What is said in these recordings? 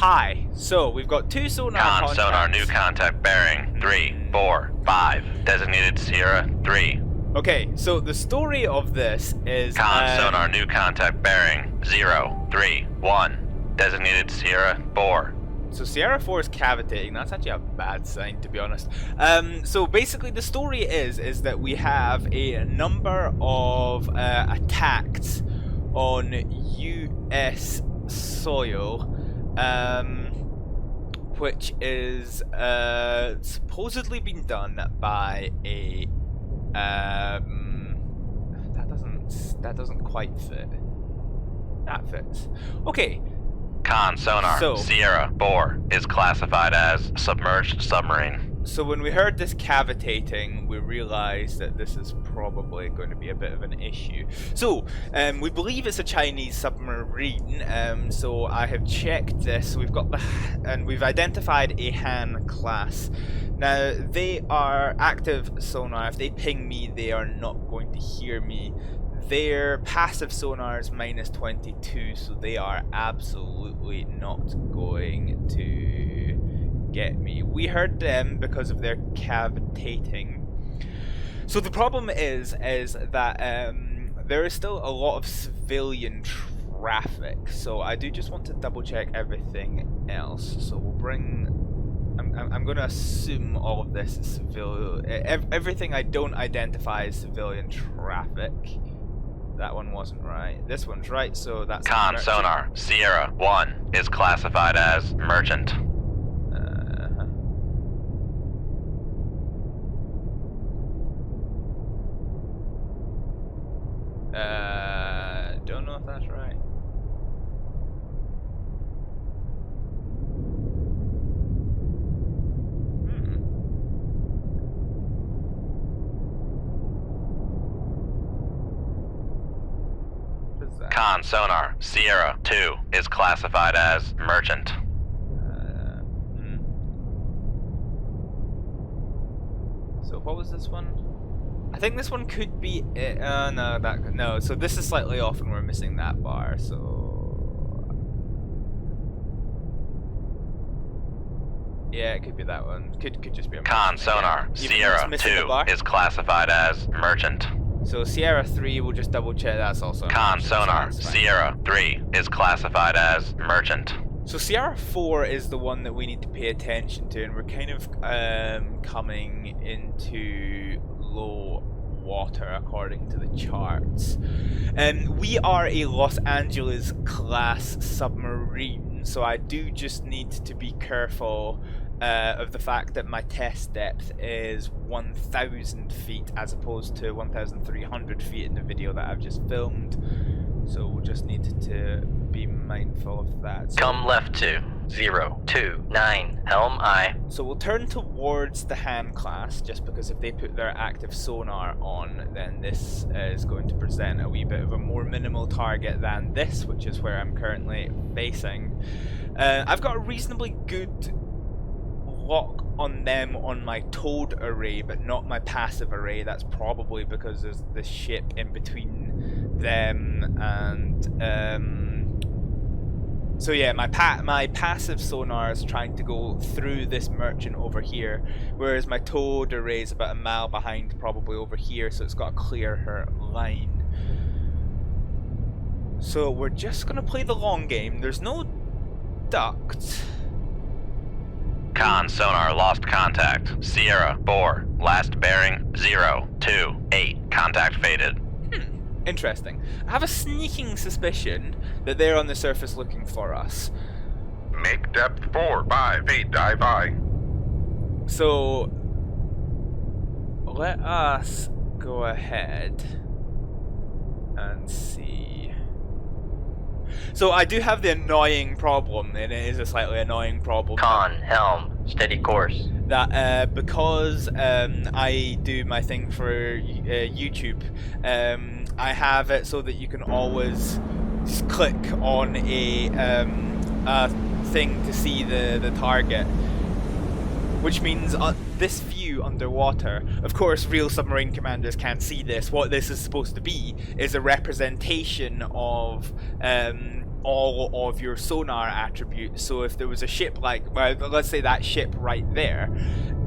Hi. So we've got two sonar contacts. Sonar, new contact bearing 3, 4, 5. Designated Sierra 3. Okay, so the story of this is Sonar, new contact bearing 0, 3, 1. Designated Sierra 4. So Sierra 4 is cavitating. That's actually a bad sign, to be honest. So basically the story is that we have a number of attacks on US soil, which is supposedly been done by a that doesn't quite fit. That fits. Okay. Sonar, So, Sierra 4 is classified as submerged submarine. So when we heard this cavitating, we realized that this is probably going to be a bit of an issue. So, we believe it's a Chinese submarine, so I have checked this. We've got and we've identified a Han class. Now, they are active sonar. If they ping me, they are not going to hear me. Their passive sonar is -22, so they are absolutely not going to get me. We heard them because of their cavitating. So the problem is that there is still a lot of civilian traffic. So I do just want to double check everything else. So we'll bring. I'm going to assume all of this is civilian. Everything I don't identify as civilian traffic. That one wasn't right. This one's right, so that's Sonar, Sierra 1 is classified as merchant. Don't know if that's right. Sonar, Sierra 2 is classified as merchant. So what was this one? I think this one could be it. No. So this is slightly off, and we're missing that bar. So yeah, it could be that one. Could just be a Sonar, Sierra 2 is classified as merchant. So Sierra 3, we'll just double check that's also Sonar, Sierra 3 is classified as merchant. So Sierra 4 is the one that we need to pay attention to, and we're kind of coming into low water according to the charts. We are a Los Angeles Class Submarine, so I do just need to be careful of the fact that my test depth is 1,000 feet as opposed to 1,300 feet in the video that I've just filmed. So we'll just need to be mindful of that. So, come left to 029 helm I. So we'll turn towards the Han class, just because if they put their active sonar on, then this is going to present a wee bit of a more minimal target than this, which is where I'm currently facing. I've got a reasonably good lock on them on my towed array, but not my passive array. That's probably because there's this ship in between them and so yeah, my passive sonar is trying to go through this merchant over here, whereas my towed array is about a mile behind, probably over here, so it's got to clear her line. So we're just gonna play the long game. There's no duct. Sonar, lost contact. Sierra 4, last bearing 028. Contact faded. Interesting. I have a sneaking suspicion that they're on the surface looking for us. Make depth 458, dive I. So let us go ahead and see. So I do have the annoying problem, and it is a slightly annoying problem. Helm, steady course. That because I do my thing for YouTube, I have it so that you can always just click on a thing to see the target, which means this view underwater. Of course, real submarine commanders can't see this. What this is supposed to be is a representation of all of your sonar attributes. So if there was a ship like, well, let's say that ship right there,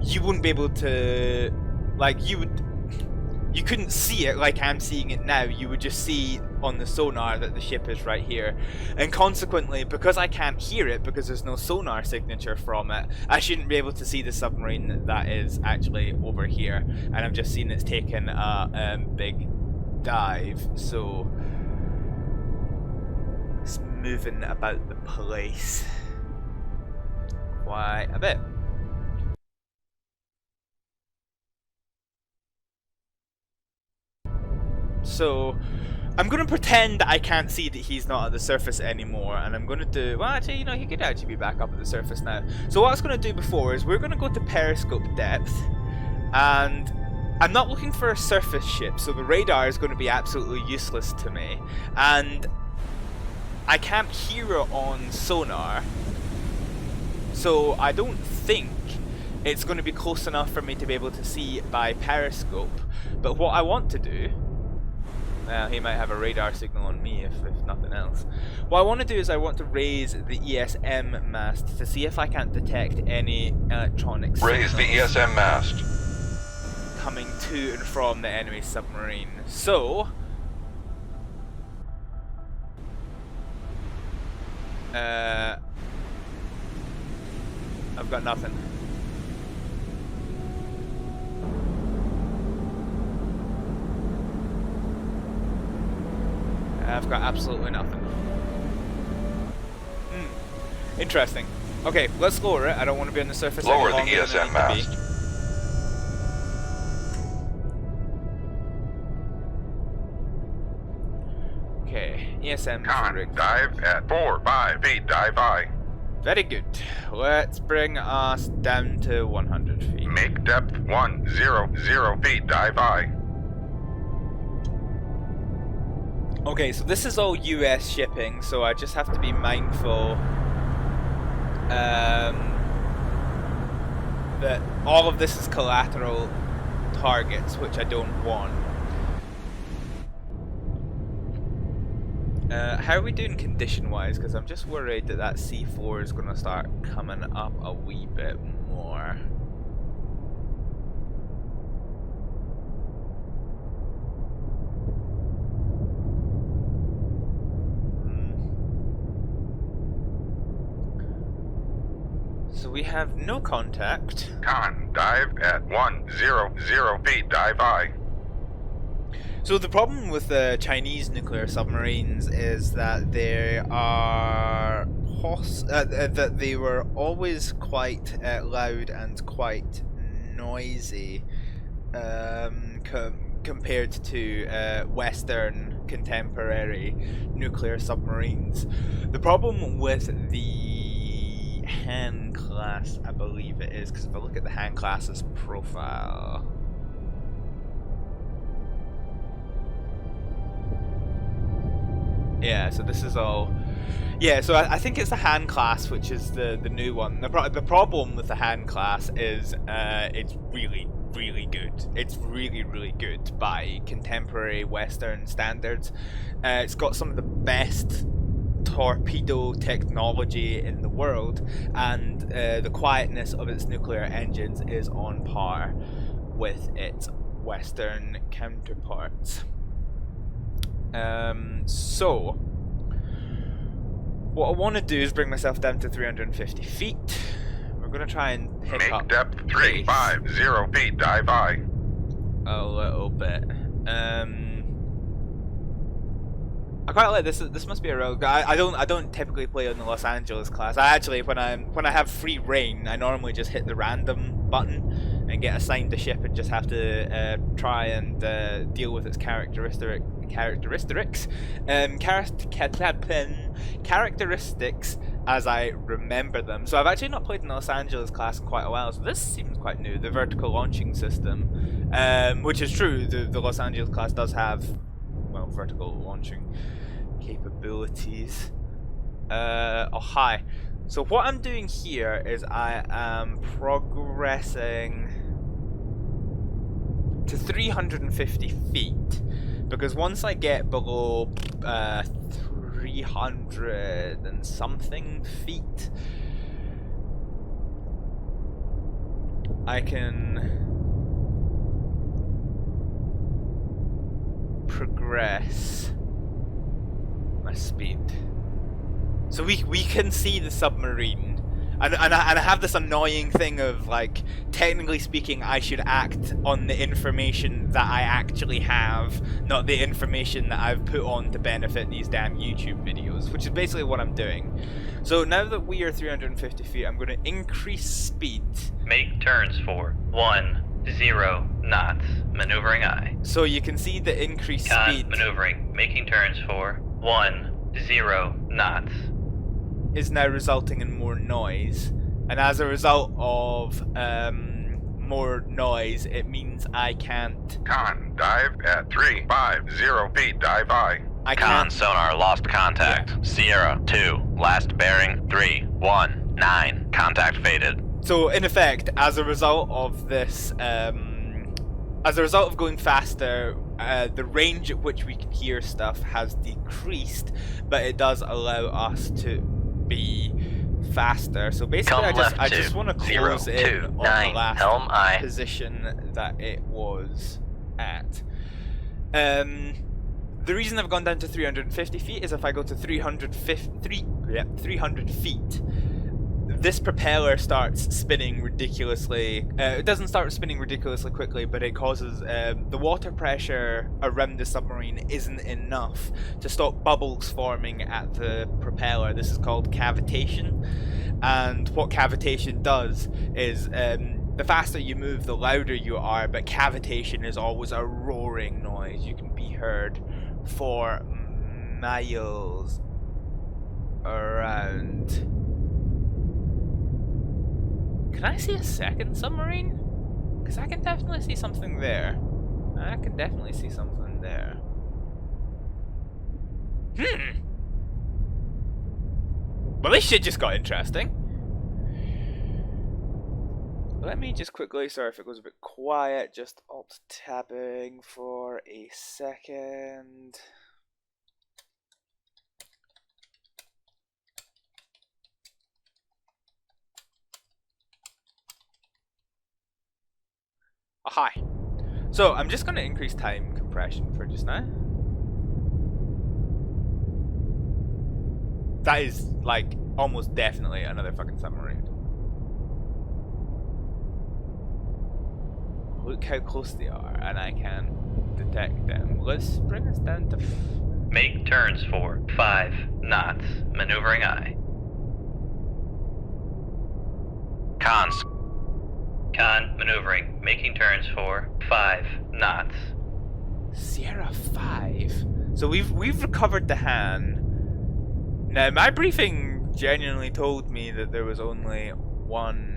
you wouldn't be able to, like, you couldn't see it like I'm seeing it now. You would just see on the sonar that the ship is right here. And consequently, because I can't hear it, because there's no sonar signature from it, I shouldn't be able to see the submarine that is actually over here. And I've just seen it's taken a big dive. So it's moving about the place quite a bit. So I'm going to pretend that I can't see that he's not at the surface anymore, and I'm going to do, well, actually, you know, he could actually be back up at the surface now. So what I was going to do before is we're going to go to periscope depth, and I'm not looking for a surface ship, so the radar is going to be absolutely useless to me, and I can't hear it on sonar, so I don't think it's going to be close enough for me to be able to see by periscope. But what I want to do, well, he might have a radar signal on me if nothing else. What I want to do is I want to raise the ESM mast to see if I can't detect any electronics. Raise the ESM mast. Coming to and from the enemy submarine. So I've got nothing. I've got absolutely nothing. Interesting. Okay, let's lower it. I don't want to be on the surface Lower any the longer than I ESM need to mast. be. Okay, ESM Con, rig. dive at 4-5 feet, dive I. Very good. Let's bring us down to 100 feet. Make depth 100 feet, dive I. Okay, so this is all US shipping, so I just have to be mindful that all of this is collateral targets, which I don't want. How are we doing condition-wise? Because I'm just worried that that C4 is going to start coming up a wee bit more. So we have no contact. Con, dive at 100 feet, dive I. So the problem with the Chinese nuclear submarines is that they are that they were always quite loud and quite noisy compared to Western contemporary nuclear submarines. The problem with the Han class, I believe it is, because if I look at the Han class's profile. Yeah, so this is all. Yeah, so I think it's the Han class, which is the new one. The problem with the Han class is it's really good. It's really good by contemporary Western standards. It's got some of the best torpedo technology in the world, and the quietness of its nuclear engines is on par with its Western counterparts. So what I want to do is bring myself down to 350 feet. We're going to try and pick Make up depth pace 350 feet, dive I. a little bit. I quite like this. This must be a real guy. I don't typically play on the Los Angeles class. I actually, when I have free reign, I normally just hit the random button and get assigned a ship and just have to try and deal with its characteristics, as I remember them. So I've actually not played in the Los Angeles class in quite a while, so this seems quite new. The vertical launching system, which is true. The Los Angeles class does have, well, vertical launching capabilities. Oh, hi. So what I'm doing here is I am progressing to 350 feet, because once I get below 3 300 and something feet. I can progress my speed. So we can see the submarine. And I have this annoying thing of, like, technically speaking, I should act on the information that I actually have, not the information that I've put on to benefit these damn YouTube videos, which is basically what I'm doing. So now that we are 350 feet, I'm going to increase speed. Make turns for 10 knots. Maneuvering aye. So you can see the increased speed Maneuvering. Making turns for 10 knots. is now resulting in more noise, and as a result of more noise, it means I can't. Con, dive at 350 feet, dive high. I Con can't. sonar lost contact. Sierra 2, last bearing 319. Contact faded. So in effect, as a result of this, as a result of going faster, the range at which we can hear stuff has decreased, but it does allow us to be faster. So basically, I just want to close in on the last helm aye. position that it was at. The reason I've gone down to 350 feet is if I go to 300 feet, this propeller starts spinning ridiculously. It doesn't start spinning ridiculously quickly, but it causes the water pressure around the submarine isn't enough to stop bubbles forming at the propeller. This is called cavitation, and what cavitation does is the faster you move, the louder you are, but cavitation is always a roaring noise. You can be heard for miles around. Can I see a second submarine? Because I can definitely see something there. I can definitely see something there. Well, this shit just got interesting. Let me just quickly, sorry if it goes a bit quiet, just alt-tabbing for a second. Oh, hi. So I'm just going to increase time compression for just now. That is like almost definitely another fucking submarine. Look how close they are, and I can detect them. Let's bring us down to. Make turns for 5 knots. Maneuvering aye. Cons. Con maneuvering. Making turns for 5 knots. Sierra 5. So we've recovered the Han. Now my briefing genuinely told me that there was only one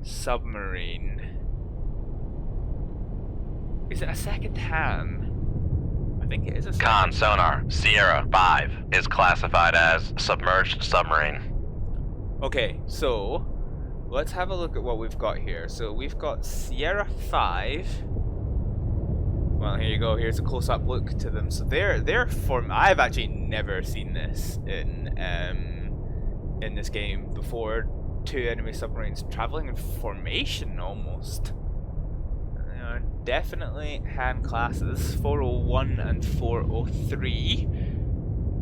submarine. Is it a second Han? I think it is a second. Con sonar. Sierra 5 is classified as submerged submarine. Okay, so let's have a look at what we've got here. So we've got Sierra 5. Well, here you go. Here's a close-up look to them. So they're form. I've actually never seen this in this game before. 2 enemy submarines traveling in formation almost. They are definitely Han classes. 401 and 403.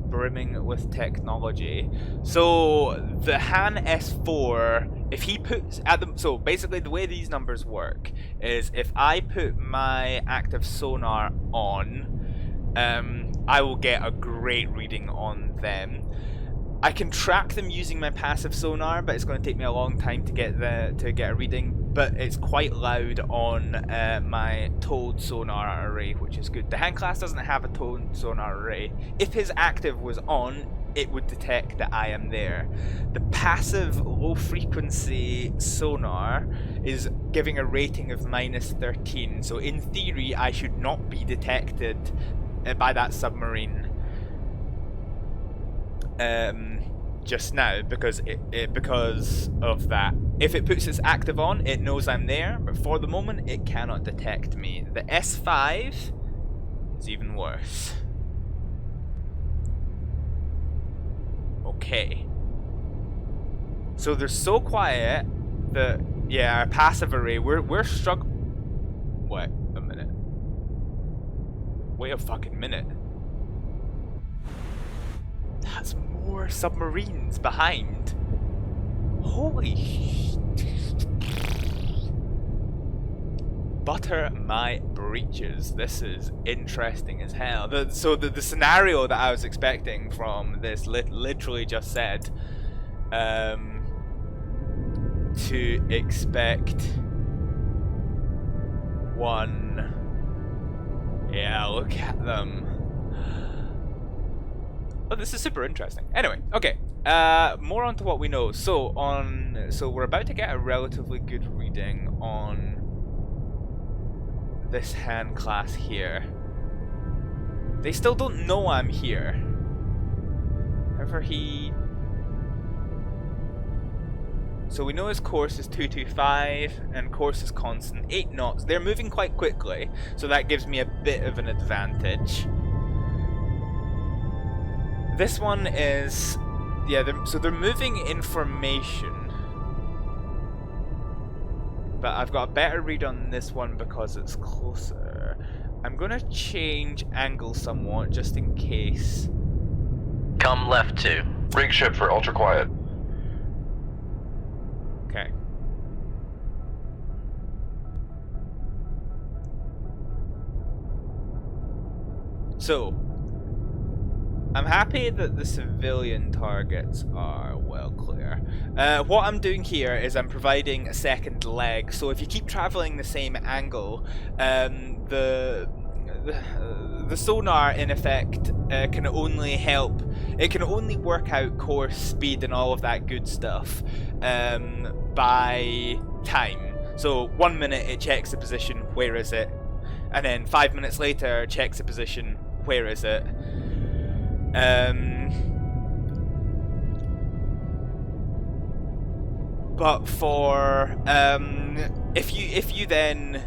Brimming with technology. So the Han S4, if he puts at the, so basically the way these numbers work is if I put my active sonar on, I will get a great reading on them. I can track them using my passive sonar, but it's going to take me a long time to get a reading. But it's quite loud on my towed sonar array, which is good. The Han class doesn't have a towed sonar array. If his active was on, it would detect that I am there. The passive low frequency sonar is giving a rating of -13. So in theory, I should not be detected by that submarine. Just now, because because of that. If it puts its active on, it knows I'm there, but for the moment it cannot detect me. The S5 is even worse. okay. So they're so quiet that, yeah, our passive array, we're struggling. Wait a minute. Wait a fucking minute. That's more submarines behind. Holy shit. Butter my breeches. This is interesting as hell. So the scenario that I was expecting from this literally just said to expect one. Yeah, look at them. Oh, this is super interesting. Anyway, okay. More onto what we know. So we're about to get a relatively good reading on this hand class here. They still don't know I'm here. However, so we know his course is 225 and course is constant 8 knots. They're moving quite quickly, so that gives me a bit of an advantage. This one is, yeah, they're moving information. But I've got a better read on this one because it's closer. I'm gonna change angle somewhat just in case. Come left 2. Rig ship for ultra quiet. Okay. So, I'm happy that the civilian targets are well clear. What I'm doing here is I'm providing a second leg, so if you keep traveling the same angle, the sonar in effect can only help, it can only work out course, speed and all of that good stuff by time. So 1 minute it checks the position, where is it? And then 5 minutes later checks the position, where is it? But for if you then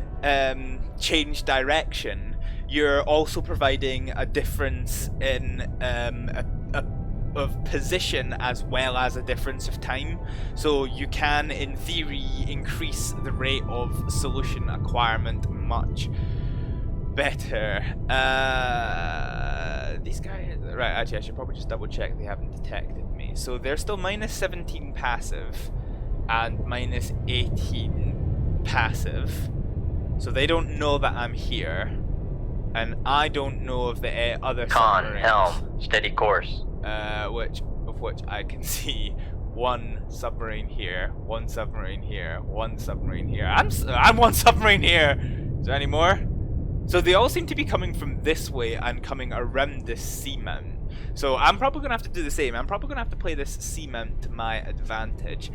change direction, you're also providing a difference in of position as well as a difference of time. So you can, in theory, increase the rate of solution acquirement much better. These guys, right, actually I should probably just double check they haven't detected me. So they're still minus 17 passive and minus 18 passive. So they don't know that I'm here. And I don't know of the other Con, submarines. helm, steady course. Which I can see one submarine here, one submarine here, one submarine here. I'm one submarine here. Is there any more? So they all seem to be coming from this way and coming around this seamount. So I'm probably gonna have to do the same. I'm probably gonna have to play this seamount to my advantage.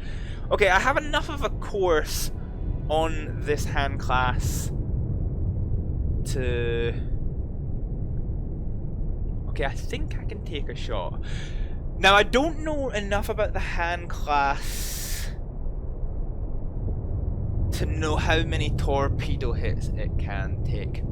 Okay, I have enough of a course on this hand class to. Okay, I think I can take a shot. Now, I don't know enough about the hand class to know how many torpedo hits it can take.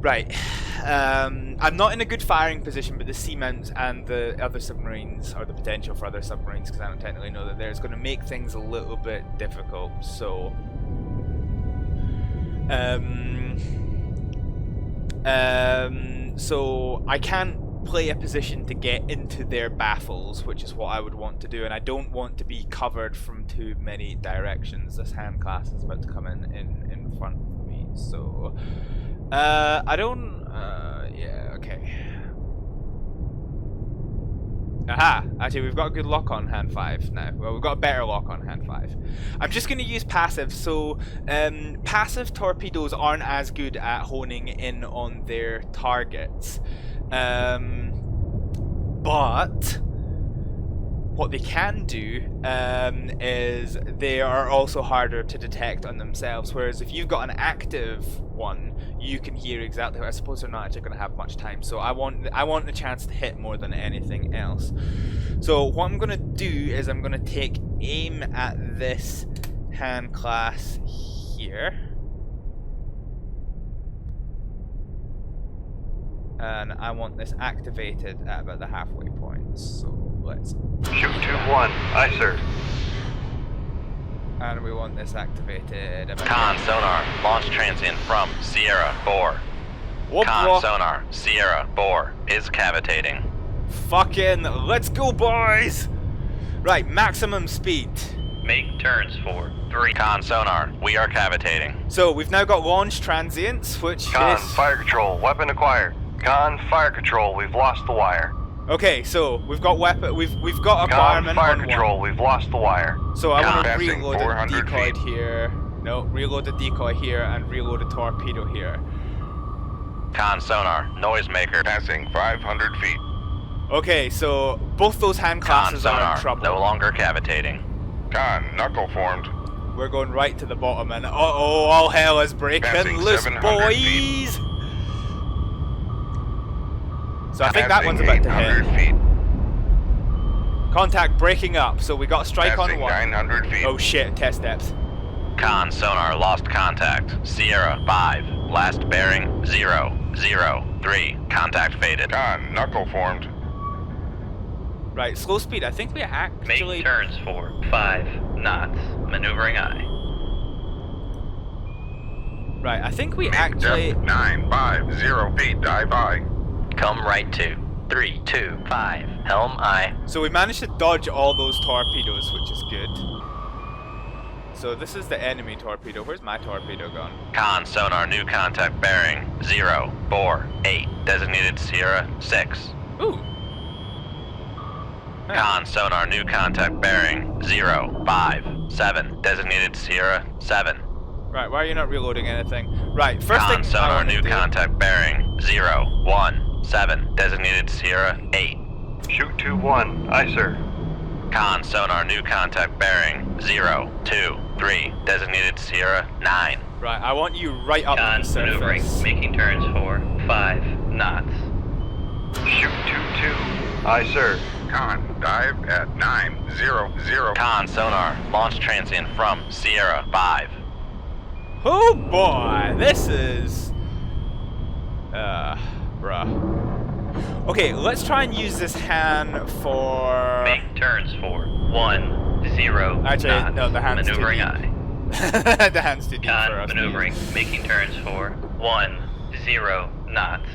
Right. I'm not in a good firing position, but the seamounts and the other submarines, or the potential for other submarines, because I don't technically know that there's going to make things a little bit difficult. So, so I can't play a position to get into their baffles, which is what I would want to do, and I don't want to be covered from too many directions. This hand class is about to come in front of me, so I don't. Yeah, okay. Aha! Actually, we've got a good lock on hand 5 now. Well, we've got a better lock on hand 5. I'm just going to use passive. So, passive torpedoes aren't as good at honing in on their targets. But what they can do is they are also harder to detect on themselves. Whereas if you've got an active one, you can hear exactly. I suppose they're not actually going to have much time. So I want the chance to hit more than anything else. So what I'm going to do is I'm going to take aim at this hand class here. And I want this activated at about the halfway point. So let's. Shoot 2-1. Aye, sir. And we want this activated. Con sonar, launch transient from Sierra, bore. Whoop, Con whoop. sonar, Sierra, bore, is cavitating. Fucking let's go, boys! Right, maximum speed. Make turns for 3. Con sonar, we are cavitating. So we've now got launch transients, which Con, is fire control, weapon acquired. Con, fire control, we've lost the wire. okay. So we've got weapon. We've got Con, acquirement fire on control, one. we've lost the wire. So I want to Passing reload the 400 decoy feet. here. No, reload the decoy here and reload a torpedo here. Con sonar, noisemaker. Passing 500 feet. Okay, so both those hand Con classes are in sonar, trouble. no longer cavitating. Con, knuckle formed. We're going right to the bottom, and uh-oh, all hell is breaking Passing loose, 700 boys! So I think that Passing one's about to 800 hit. feet. Contact breaking up, so we got a strike Passing on one. 900 feet. Oh shit, test depth. Con sonar, lost contact. Sierra, 5, last bearing, 0, 0, 3, contact faded. Con, knuckle formed. Right, slow speed. I think we Make actually... turns for 5 knots. Maneuvering aye. Right, I think we Make actually... depth 950 feet. Dive aye. Come right to 3, 2, 5, helm aye. So we managed to dodge all those torpedoes, which is good. So this is the enemy torpedo. Where's my torpedo gone? Con sonar, new contact bearing, 0, bore, 8, designated Sierra, 6. Ooh. Huh. Con sonar, new contact bearing, 0, 5, 7, designated Sierra, 7. Right, why are you not reloading anything? Right, first Con thing I sonar, want to new do... contact bearing, 0, 1, 7, designated Sierra, 8. Shoot 2-1. Aye, sir. Con sonar, new contact bearing, 0, 2, 3, designated Sierra, 9. Right, I want you right up Con to the maneuvering. surface. Making turns for 5 knots. Shoot 2-2. Aye, sir. Con, dive at 900. Con sonar, launch transient from Sierra, 5. Oh boy, this is... bruh. Okay, let's try and use this hand for... Make turns for 1, 0 Actually, knots. no, the hand's too Maneuvering deep. aye. The hand's too deep for Con us. maneuvering. Making turns for 1, 0 knots.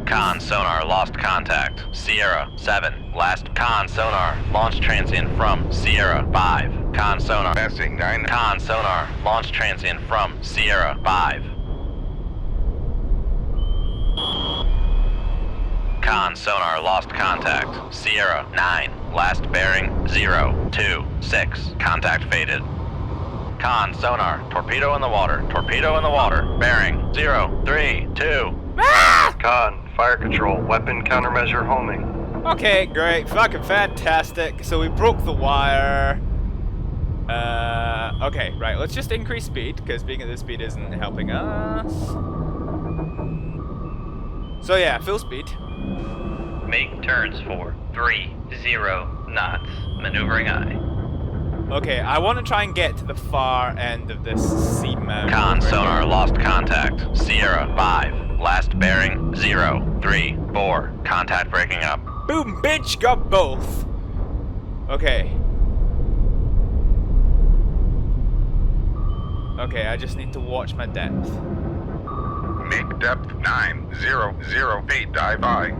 Con sonar, lost contact. Sierra, 7. Last con sonar, launch transient from Sierra, 5. Con sonar. Passing 900. Con sonar, launch transient from Sierra, 5. Con sonar, lost contact. Sierra, 9. Last bearing, 0, 2, 6. Contact faded. Con sonar, torpedo in the water. Torpedo in the water. Bearing, 0, 3, 2. Con, fire control, weapon countermeasure homing. Okay, great. Fucking fantastic. So we broke the wire. Okay, right. Let's just increase speed, because being at this speed isn't helping us. So yeah, full speed. Make turns for 3, 0 knots. Maneuvering aye. Okay, I want to try and get to the far end of this seamount. Con over sonar, here. lost contact. Sierra, 5. Last bearing, 0, 3, 4. Contact breaking up. Boom, bitch, got both. Okay. Okay, I just need to watch my depth. Make depth 900 feet. Dive aye.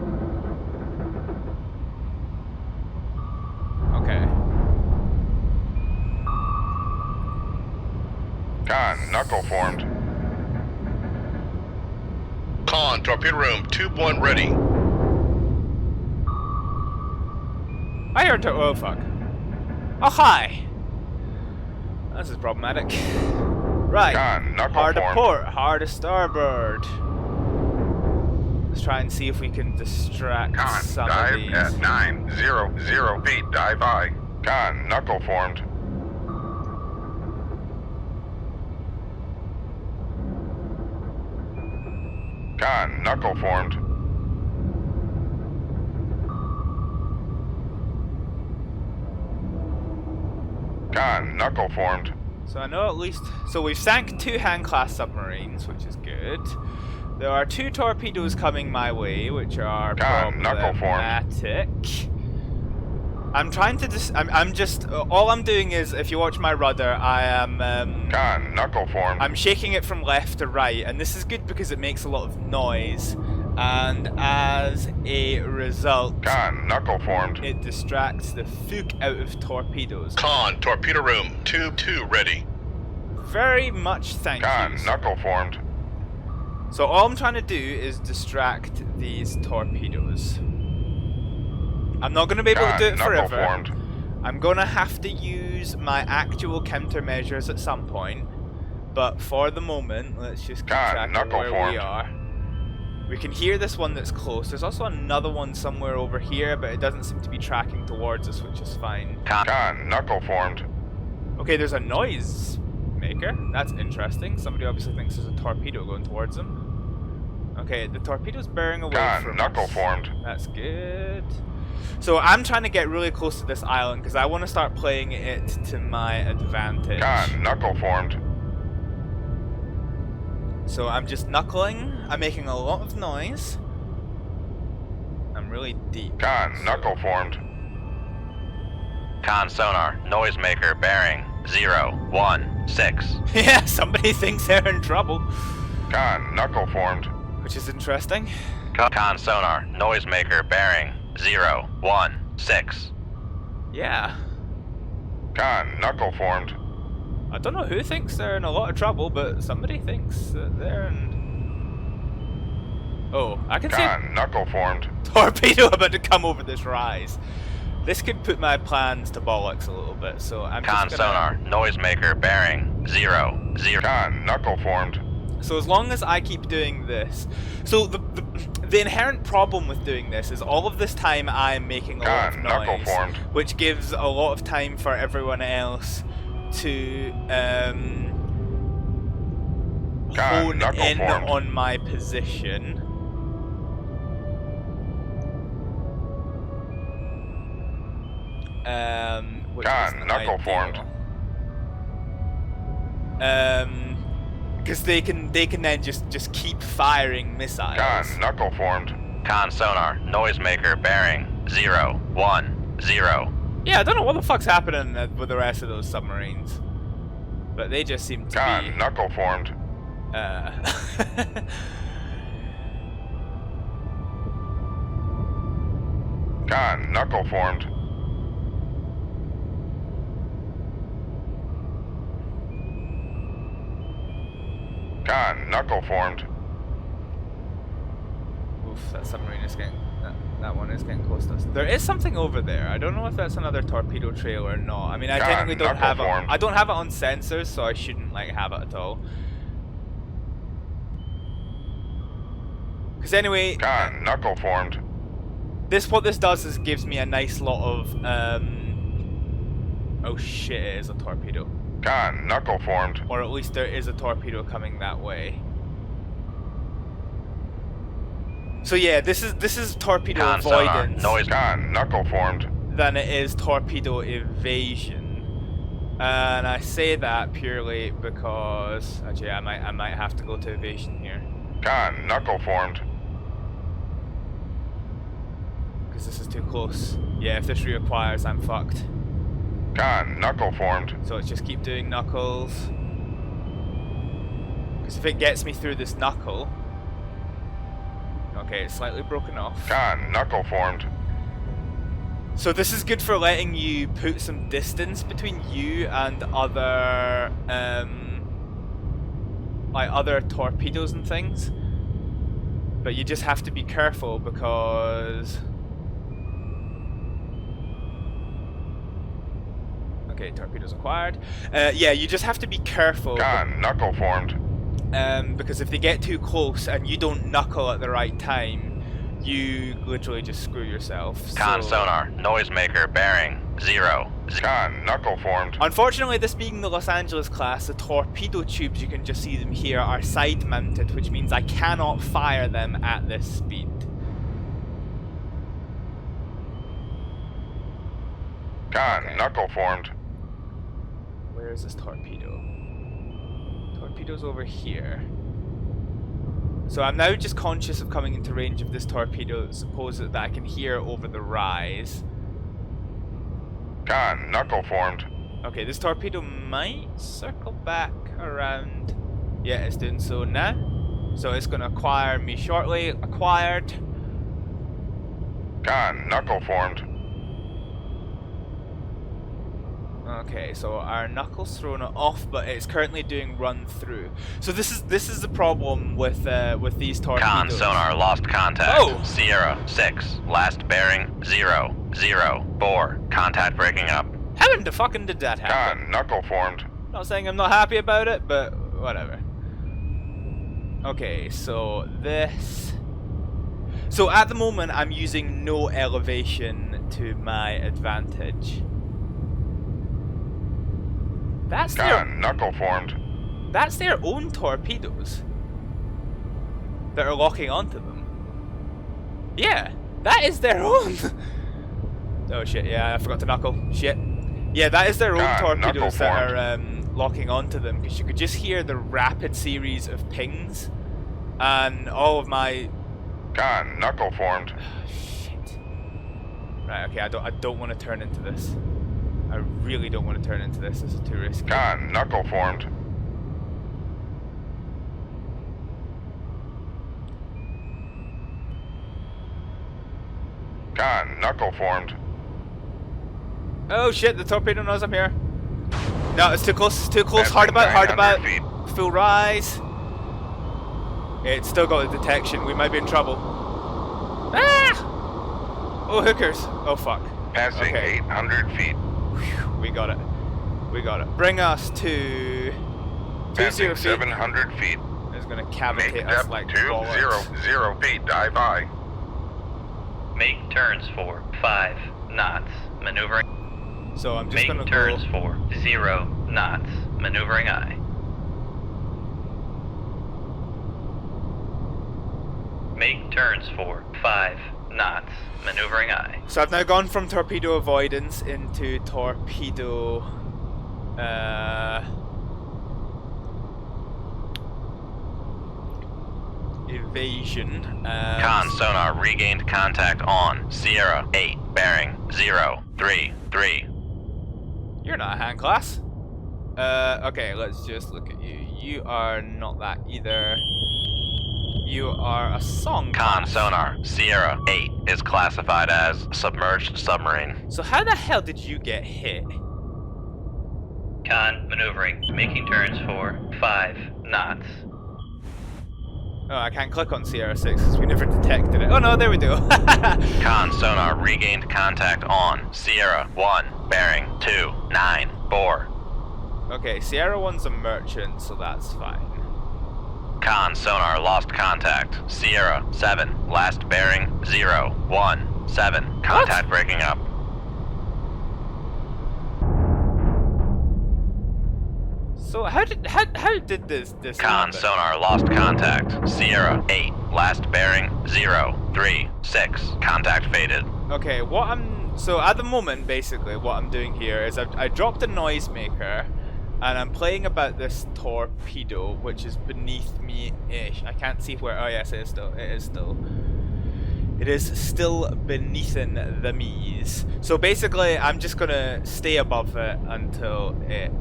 Okay. Con, knuckle formed. Con, torpedo room, tube 1 ready. I heard oh fuck. Oh hi. This is problematic. Right. Con, knuckle Hard to formed. port, hard to starboard. Let's try and see if we can distract Con, some of dive these. at 900 feet. Dive aye. Con, knuckle formed. Con, knuckle formed. Con, knuckle formed. So I know at least... So we've sank 2 hand class submarines, which is good. There are 2 torpedoes coming my way, which are God, knuckle formed. problematic. I'm trying to just. I'm just. All I'm doing is, if you watch my rudder, I am. Con, knuckle formed. I'm shaking it from left to right, and this is good because it makes a lot of noise, and as a result, Con, knuckle formed. it distracts the fook out of torpedoes. Con, torpedo room, tube 2 ready. Very much thank Con, you. knuckle formed. So all I'm trying to do is distract these torpedoes. I'm not going to be able to do it knuckle forever. formed. I'm going to have to use my actual countermeasures at some point. But for the moment, let's just keep Con, track of knuckle where we formed. are. We can hear this one that's close. There's also another one somewhere over here, but it doesn't seem to be tracking towards us, which is fine. Con, knuckle formed. Okay, there's a noise maker. That's interesting. Somebody obviously thinks there's a torpedo going towards them. Okay, the torpedo's bearing away Con, from knuckle us. formed. That's good. So I'm trying to get really close to this island because I want to start playing it to my advantage. Con, knuckle formed. So I'm just knuckling. I'm making a lot of noise. I'm really deep. Con, knuckle formed. Con sonar, noisemaker bearing 016. Yeah, somebody thinks they're in trouble, Con, knuckle formed. which is interesting. Con sonar, noisemaker bearing 016. Yeah. Con, knuckle formed. I don't know who thinks they're in a lot of trouble, but somebody thinks that they're in... Oh, I can see a Con, knuckle formed. torpedo about to come over this rise. This could put my plans to bollocks a little bit, so I'm Con just gonna... sonar, noisemaker bearing 00. Con, knuckle formed. So as long as I keep doing this... So the inherent problem with doing this is all of this time I'm making a lot of Con, knuckle noise, formed. which gives a lot of time for everyone else to Con, hone knuckle in formed. on my position. Which Con, isn't knuckle ideal. formed. Because they can then just keep firing missiles. Con, knuckle formed. Con sonar, noisemaker bearing 010. Yeah, I don't know what the fuck's happening with the rest of those submarines, but they just seem to Con, be. knuckle formed. Con, knuckle formed. Con, knuckle formed. Oof, that submarine is getting. That one is getting close to us. There is something over there. I don't know if that's another torpedo trail or not. I mean, I God, technically don't knuckle have it. formed. I don't have it on sensors, so I shouldn't like have it at all. Because anyway, Con, knuckle formed. what this does is gives me a nice lot of. Oh shit! It is a torpedo. Con, knuckle formed. Or at least there is a torpedo coming that way. So yeah, this is torpedo Con sonar, avoidance noise. Con, knuckle formed. than it is torpedo evasion. And I say that purely because actually I might have to go to evasion here. Con, knuckle formed. Because this is too close. Yeah, if this reacquires, I'm fucked. Con, knuckle formed. So let's just keep doing knuckles. Because if it gets me through this knuckle... Okay, it's slightly broken off. Con, knuckle formed. So this is good for letting you put some distance between you and other, like other torpedoes and things. But you just have to be careful because... Okay, torpedoes acquired. Yeah, you just have to be careful. Con, knuckle formed. Because if they get too close and you don't knuckle at the right time, you literally just screw yourself. Con So- sonar, noisemaker bearing 0. Con, knuckle formed. Unfortunately, this being the Los Angeles class, the torpedo tubes, you can just see them here, are side mounted, which means I cannot fire them at this speed. Con, Okay. knuckle formed. Where is this torpedo? Torpedo's over here. So I'm now just conscious of coming into range of this torpedo, suppose that I can hear over the rise. Con, knuckle formed. Okay, this torpedo might circle back around. Yeah, it's doing so now. So it's going to acquire me shortly. Acquired. Con, knuckle formed. Okay, so our knuckles thrown it off, but it's currently doing run through. So this is the problem with these torpedoes. Con sonar lost contact. Oh! Sierra 6, last bearing 0, 0, 4. Contact breaking up. How in the fucking did that happen? Con, knuckle formed. Not saying I'm not happy about it, but whatever. Okay, so this. So at the moment, I'm using no elevation to my advantage. That's Con, knuckle formed. That's their own torpedoes that are locking onto them. Yeah, that is their own. Oh shit! Yeah, I forgot to knuckle. Shit. Yeah, that is their own God, torpedoes that knuckle are locking onto them, because you could just hear the rapid series of pings, and all of my. Con, knuckle formed. Shit. Right. Okay. I don't want to turn into this. I really don't want to turn into this. This is too risky. Con, knuckle formed. Con, knuckle formed. Oh shit! The torpedo knows I'm here. No, it's too close. It's too close. That's Hard about. Hard 900 about. feet. Full rise. It's still got the detection. We might be in trouble. Ah! Oh, hookers. Oh fuck. Passing Okay. 800 feet. Whew, we got it. We got it. Bring us to 20 Passing feet. 700 feet. It's gonna Make cavitate us depth like 200 feet. Dive I. Make turns for 5 knots. Maneuvering. So I'm just Make gonna turns go. for 0 knots. Maneuvering I. Make turns for 5 knots. Maneuvering I. So I've now gone from torpedo avoidance into torpedo. Evasion. Con sonar regained contact on Sierra 8, bearing 0, 3, 3. You're not a hand class. Okay, let's just look at you. You are not that either. You are a song Con class. sonar Sierra 8 is classified as submerged submarine. So how the hell did you get hit? Con maneuvering. Making turns for 5 knots. Oh, I can't click on Sierra 6 because we never detected it. Oh no, there we go. Con sonar regained contact on Sierra 1, bearing 2, 9, 4. Okay, Sierra 1's a merchant, so that's fine. Con sonar lost contact. Sierra 7, last bearing 0, 1, 7. Contact breaking up. So how did this Con happen? sonar lost contact. Sierra 8, last bearing 0, 3, 6. Contact faded. Okay, so at the moment, basically, what I'm doing here is I dropped a noisemaker, and I'm playing about this torpedo, which is beneath me-ish. I can't see where. Oh yes, it is still. It is still. It is still beneath the me's. So basically, I'm just gonna stay above it until it.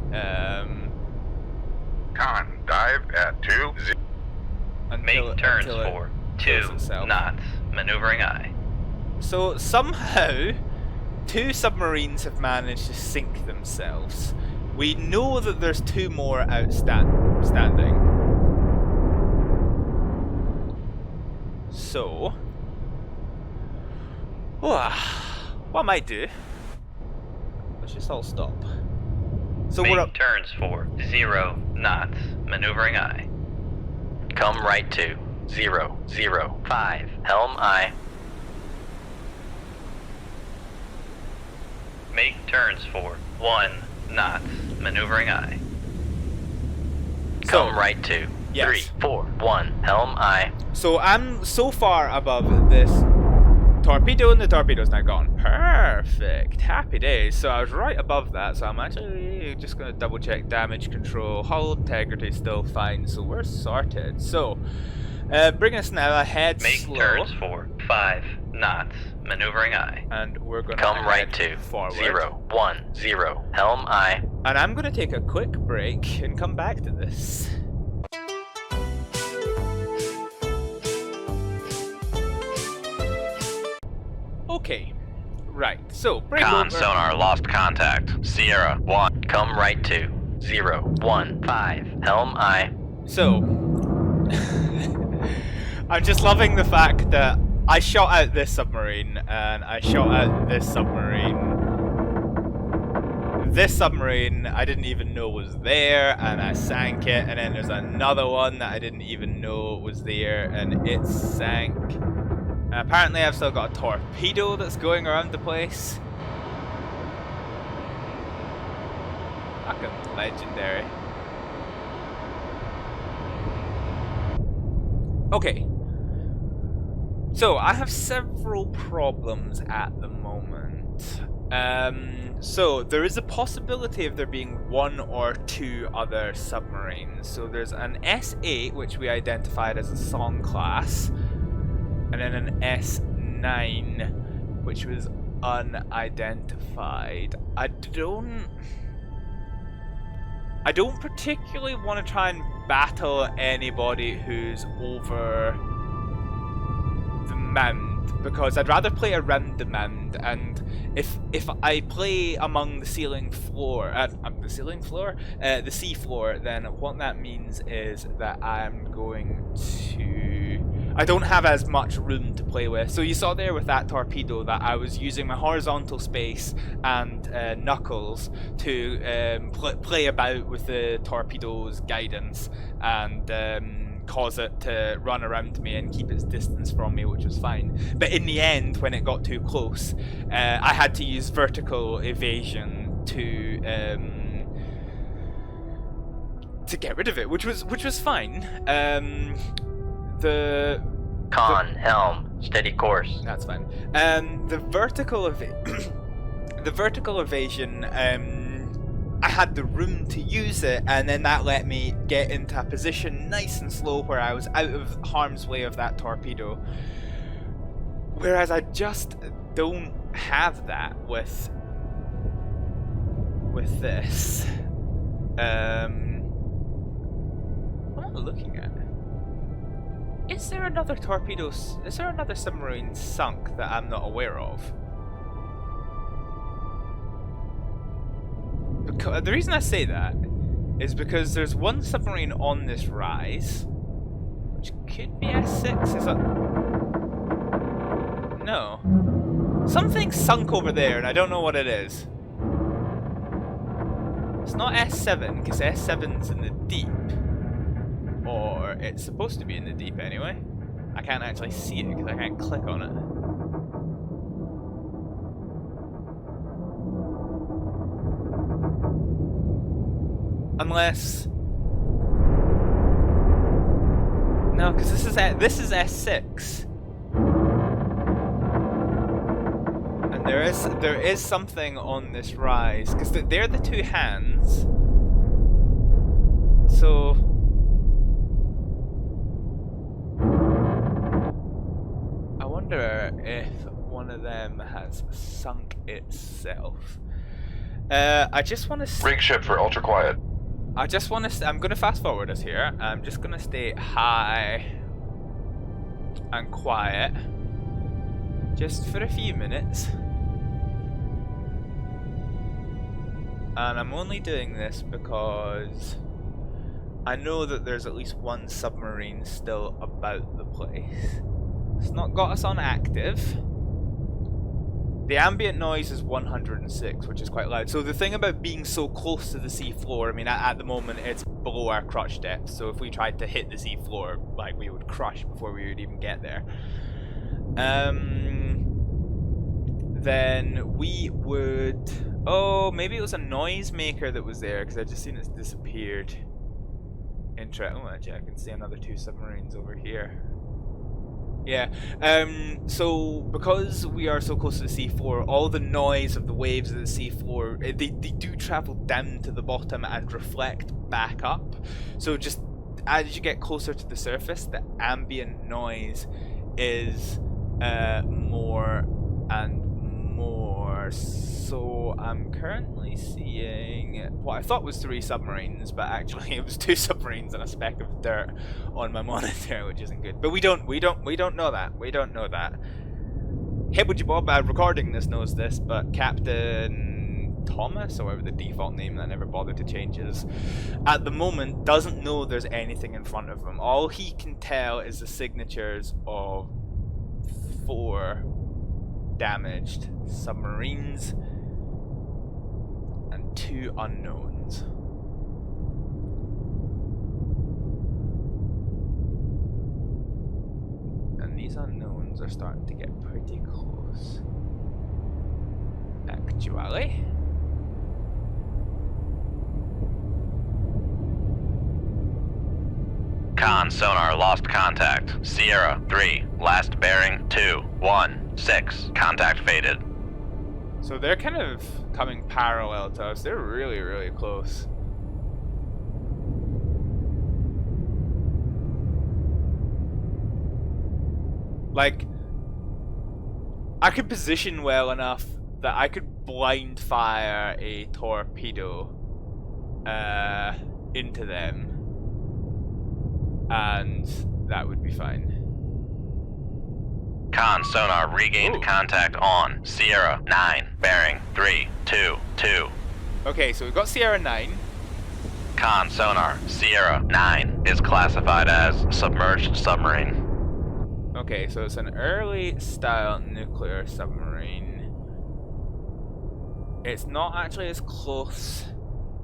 Con, dive at 2 Make turns until it for kills 2 itself. knots. Maneuvering I. So somehow, 2 submarines have managed to sink themselves. We know that there's 2 more outstanding. So, what I might do? Let's just all stop. So Make we're up. turns for 0 knots. Maneuvering I. Come right to 0, 0, 5. Helm I. Make turns for 1 knots. Maneuvering I. Come right to Yes. 3, 4, 1. Helm I. So I'm so far above this torpedo, and the torpedo's now gone. Perfect. Happy days. So I was right above that, so I'm actually just going to double check damage control. Hull integrity still fine, so we're sorted. So, bring us now ahead Make slow. turns for 5 knots. Maneuvering aye. And we're gonna Come right head to forward. 010. Helm aye. And I'm gonna take a quick break and come back to this. Okay, right, so break Con over. sonar lost contact. Sierra 1. Come right to 015. Helm aye. So, I'm just loving the fact that I shot out this submarine, and I shot out this submarine. This submarine I didn't even know was there, and I sank it, and then there's another one that I didn't even know was there, and it sank. And apparently I've still got a torpedo that's going around the place. Fucking legendary. Okay. So, I have several problems at the moment. So, there is a possibility of there being one or two other submarines. So, there's an S8, which we identified as a Song class, and then an S9, which was unidentified. I don't particularly want to try and battle anybody who's over the mound, because I'd rather play around the mound, and if I play among the sea floor, the sea floor, then what that means is that I'm going to... I don't have as much room to play with. So you saw there with that torpedo that I was using my horizontal space and knuckles to play about with the torpedo's guidance and cause it to run around me and keep its distance from me, which was fine. But in the end, when it got too close, I had to use vertical evasion to get rid of it, which was fine. Con, helm, steady course. That's fine. The vertical evasion, I had the room to use it, and then that let me get into a position nice and slow where I was out of harm's way of that torpedo. Whereas I just don't have that with this. What am I looking at? Is there another torpedo? Is there another submarine sunk that I'm not aware of? Because the reason I say that is because there's one submarine on this rise, which could be S6. Is that? No. Something sunk over there, and I don't know what it is. It's not S7, because S7's in the deep. Or it's supposed to be in the deep anyway. I can't actually see it because I can't click on it. Unless... No, because this is S6. And there is something on this rise, because they're the two hands. So... I wonder if one of them has sunk itself. I just want to... Rig ship for ultra quiet. I just want to... I'm going to fast forward us here. I'm just going to stay high and quiet. Just for a few minutes. And I'm only doing this because I know that there's at least one submarine still about the place. It's not got us on active. The ambient noise is 106, which is quite loud. So the thing about being so close to the sea floor, I mean, at the moment it's below our crutch depth. So if we tried to hit the sea floor, like, we would crush before we would even get there. Then we would... Oh, maybe it was a noisemaker that was there, because I just seen it's disappeared. Oh, actually, I can see another two submarines over here. Yeah, so because we are so close to the seafloor, all the noise of the waves of the seafloor, they do travel down to the bottom and reflect back up. So just as you get closer to the surface, the ambient noise is more and more. So I'm currently seeing what I thought was 3 submarines, but actually it was 2 submarines and a speck of dirt on my monitor, which isn't good. But we don't know that. We don't know that. Hibblejaybob, recording this, knows this, but Captain Thomas, or whatever the default name that I never bothered to change is, at the moment doesn't know there's anything in front of him. All he can tell is the signatures of 4 damaged submarines and 2 unknowns. And these unknowns are starting to get pretty close. Actually. Con sonar lost contact. Sierra 3, last bearing 216. Contact faded. So they're kind of coming parallel to us. They're really, really close. Like, I could position well enough that I could blind fire a torpedo into them, and that would be fine. Con sonar regained contact on Sierra 9, bearing 322. Okay, so we've got Sierra 9. Con sonar Sierra 9 is classified as submerged submarine. Okay, so it's an early style nuclear submarine. It's not actually as close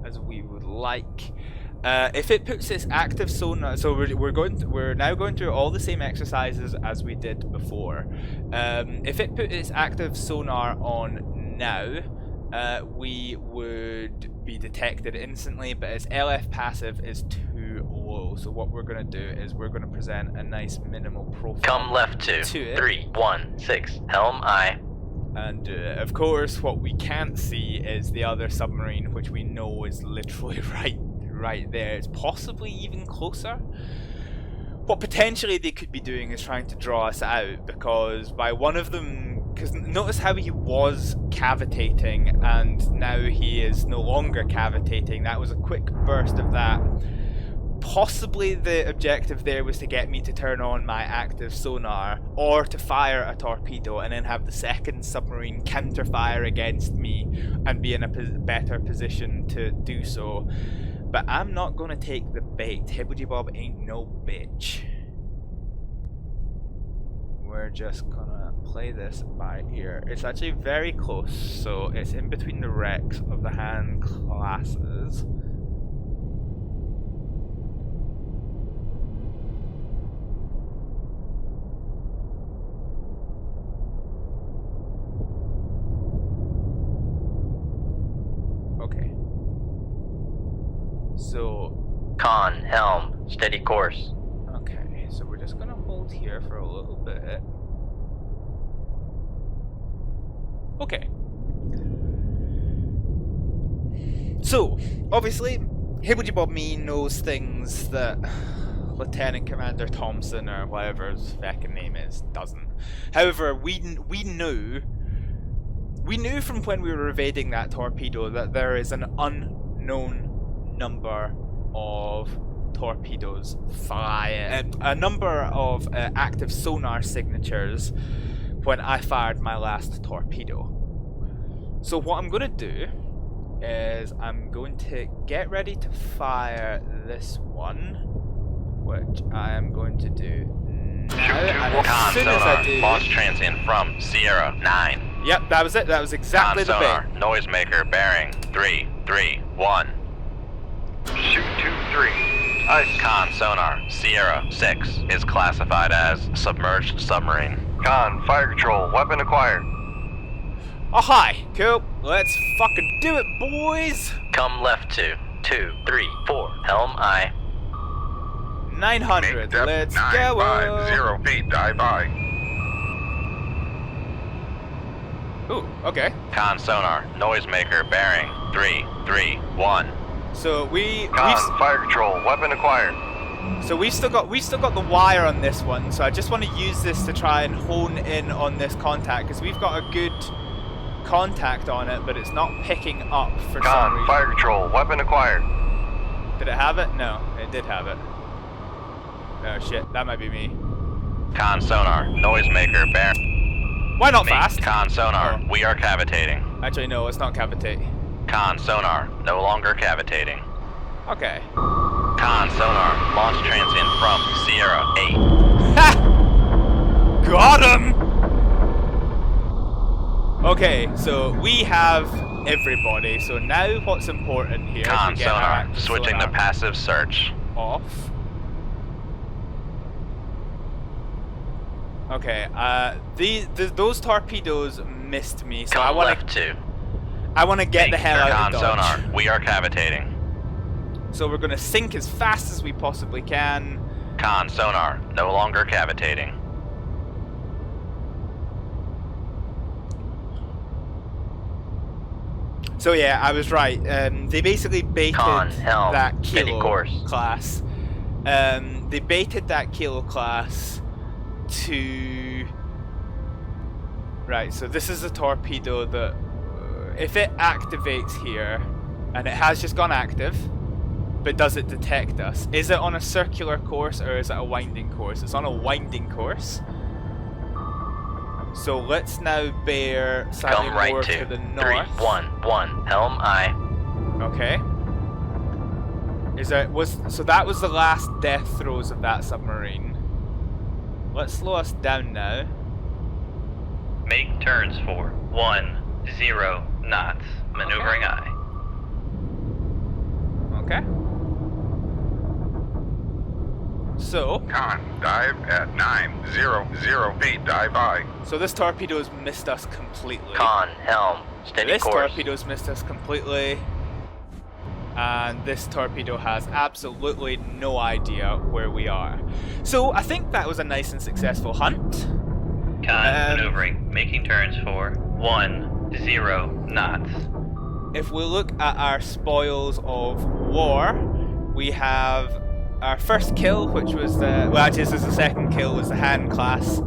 as we would like. If it puts its active sonar, so we're now going through all the same exercises as we did before. If it put its active sonar on now, we would be detected instantly, but its LF passive is too low. So what we're going to do is we're going to present a nice minimal profile. Come left to it. 316, helm aye. And of course, what we can't see is the other submarine, which we know is literally right there. It's possibly even closer. What potentially they could be doing is trying to draw us out, because by one of them, because notice how he was cavitating and now he is no longer cavitating. That was a quick burst of that. Possibly the objective there was to get me to turn on my active sonar, or to fire a torpedo and then have the second submarine counter-fire against me and be in a better position to do so. But I'm not going to take the bait. Hibblejaybob ain't no bitch. We're just going to play this by ear. It's actually very close, so it's in between the wrecks of the hand classes. So, Con, helm, steady course. Okay, so we're just gonna hold here for a little bit. Okay. So, obviously, Hibblejaybob me knows things that Lieutenant Commander Thompson, or whatever his fucking name is, doesn't. However, we knew from when we were evading that torpedo that there is an unknown number of torpedoes a number of active sonar signatures when I fired my last torpedo. So what I'm going to do is I'm going to get ready to fire this one, which I am going to do now. And as soon as I do, launch transient from Sierra 9. Yep, that was it. That was exactly the sonar, bait. noisemaker bearing 331. Shoot 2-3. Ice. Con sonar Sierra 6 is classified as submerged submarine. Con, fire control, weapon acquired. Oh hi, cool. Let's fucking do it, boys. Come left to 234, helm aye. 900. Make depth Let's 950 feet, dive aye. Ooh, okay. Con sonar noisemaker bearing 331. So Con, fire control, weapon acquired. So we've still got the wire on this one, so I just want to use this to try and hone in on this contact, because we've got a good contact on it, but it's not picking up for some Con, reason. fire control, weapon acquired. Did it have it? No, it did have it. Oh shit, that might be me. Con sonar, noisemaker, bear. Why not fast? Con sonar, Oh. we are cavitating. Actually, no, it's not cavitate. Con sonar, no longer cavitating. Okay. Con sonar, launch transient from Sierra 8. Ha! Got him! Okay, so we have everybody. So now what's important here? Con to get our sonar, active switching to sonar passive search. off. Okay, those torpedoes missed me, so Con left 2. I want to get the hell out Con of Dodge. sonar, we are cavitating. So we're going to sink as fast as we possibly can. Con sonar, no longer cavitating. So yeah, I was right. They basically baited Con, helm, that steady Kilo course. class. They baited that Kilo class to... Right, so this is a torpedo that... if it activates here, and it has just gone active, but does it detect us? Is it on a circular course or is it a winding course? It's on a winding course. So let's now bear slightly Come right more to to the 3, north. 1, 1, helm I. Okay. So that was the last death throes of that submarine. Let's slow us down now. Make turns for 10 knots. Maneuvering aye. Okay. So, Con, dive at 900 feet, dive aye. so this torpedo's missed us completely. Con, helm, steady This course. torpedo's missed us completely. And this torpedo has absolutely no idea where we are. So I think that was a nice and successful hunt. Con maneuvering. Making turns for 10 knots. If we look at our spoils of war, we have our first kill, which was the... Well, actually, this is the second kill, was the Han class.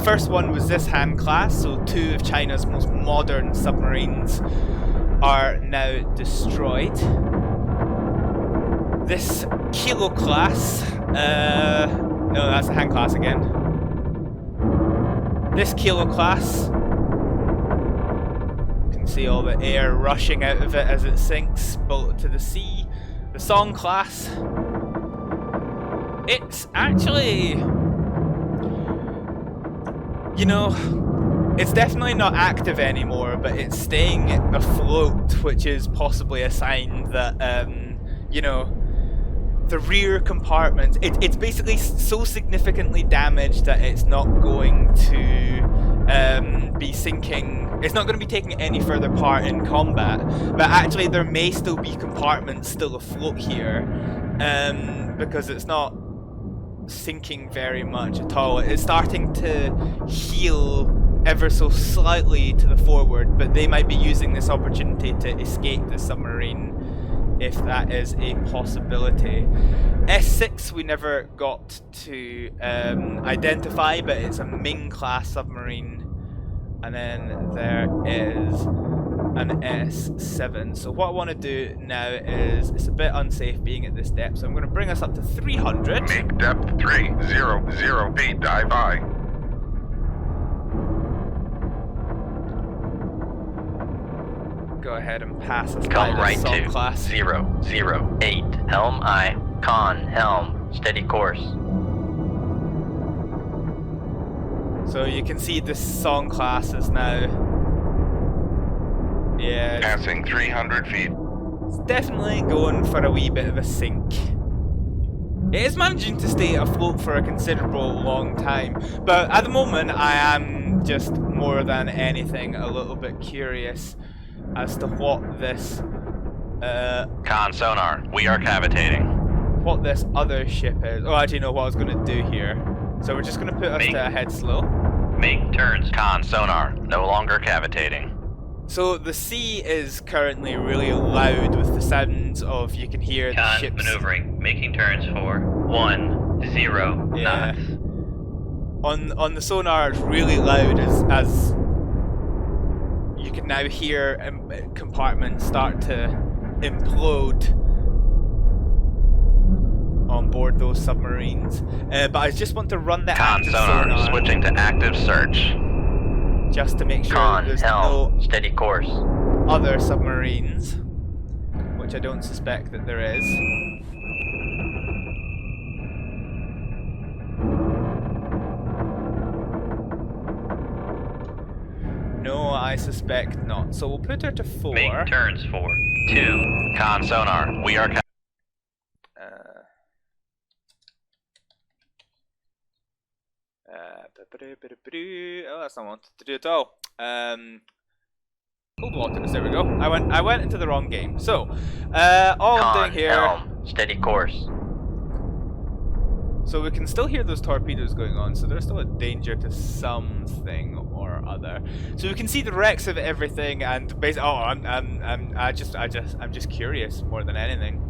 First one was this Han class, so 2 of China's most modern submarines are now destroyed. This Kilo class... no, that's the Han class again. This Kilo class... See all the air rushing out of it as it sinks to the sea. The Song class, it's actually, you know, it's definitely not active anymore, but it's staying afloat, which is possibly a sign that, you know, the rear compartments, it's basically so significantly damaged that it's not going to be sinking. It's not going to be taking any further part in combat, but actually there may still be compartments still afloat here, because it's not sinking very much at all. It's starting to heal ever so slightly to the forward, but they might be using this opportunity to escape the submarine, if that is a possibility. S6 we never got to identify, but it's a Ming class submarine. And then there is an S7. So what I want to do now is, it's a bit unsafe being at this depth, so I'm going to bring us up to 300. Make depth 300 feet, dive aye. Go ahead and pass us by Come the right Song to class. 008, helm I. Con, helm, steady course. So you can see this Song class is now... Yeah, Passing 300 feet. it's definitely going for a wee bit of a sink. It is managing to stay afloat for a considerable long time, but at the moment I am just more than anything a little bit curious as to what this Con sonar, we are cavitating. what this other ship is. Oh, actually know what I was going to do here. So we're just going to put us to a head slow. Make turns. Con sonar, no longer cavitating. So the sea is currently really loud with the sounds of, you can hear the Con, ships. maneuvering, making turns for 10 Yeah. knots. On the sonar, it's really loud as you can now hear compartments start to implode on board those submarines. But I just want to run the Con active sonar, switching to active search. just to make sure Con, there's helm, no steady course. other submarines, which I don't suspect that there is. No, I suspect not. So we'll put her to 4. Make turns for 2. Con sonar, we are Oh, that's not what I wanted to do at all. Cold waters, there we go. I went into the wrong game. So, all I'm doing Con, here. helm, steady course. So we can still hear those torpedoes going on, so they're still a danger to something or other. So we can see the wrecks of everything, and basically, I'm just curious more than anything.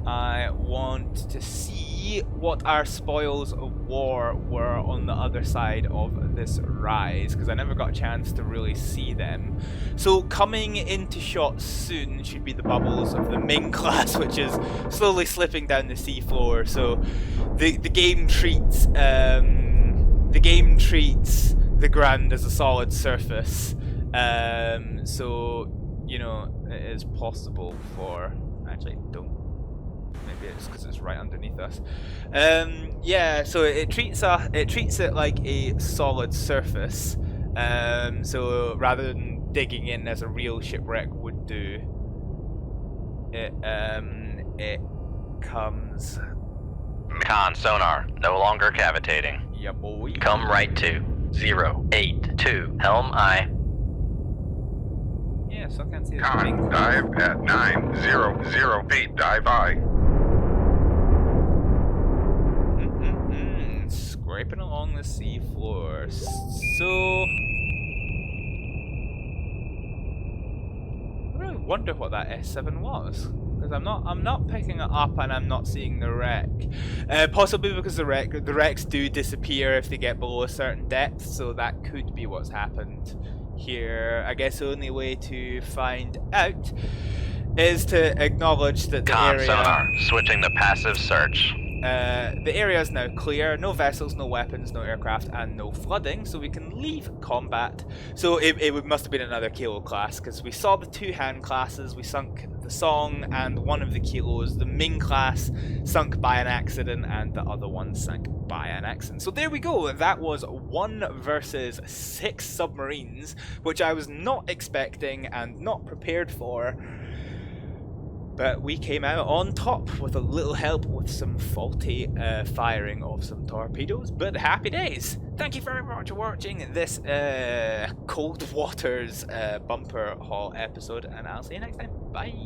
I want to see what our spoils of war were on the other side of this rise, because I never got a chance to really see them. So coming into shot soon should be the bubbles of the Ming class, which is slowly slipping down the seafloor. So the game treats the ground as a solid surface. So you know, it is possible for actually don't. Maybe it's because it's right underneath us. Yeah, so it treats it like a solid surface. So rather than digging in as a real shipwreck would do, it comes. Con sonar, no longer cavitating. Yeah, boy. Come right to 082. Helm I. Yeah, so I can't see the Con, thing. dive at 900 feet, dive I. Scraping along the sea floor. So I really wonder what that S7 was, because I'm not picking it up and I'm not seeing the wreck. Possibly because the wrecks do disappear if they get below a certain depth, so that could be what's happened here. I guess the only way to find out is to acknowledge that the Con area. sonar, switching to passive search. The area is now clear, no vessels, no weapons, no aircraft, and no flooding, so we can leave combat. So it must have been another Kilo class, because we saw the 2 Han classes, we sunk the Song and one of the Kilos. The Ming class sunk by an accident, and the other one sank by an accident. So there we go, that was 1 versus 6 submarines, which I was not expecting and not prepared for. But we came out on top with a little help with some faulty firing of some torpedoes, but happy days! Thank you very much for watching this Cold Waters bumper haul episode, and I'll see you next time. Bye!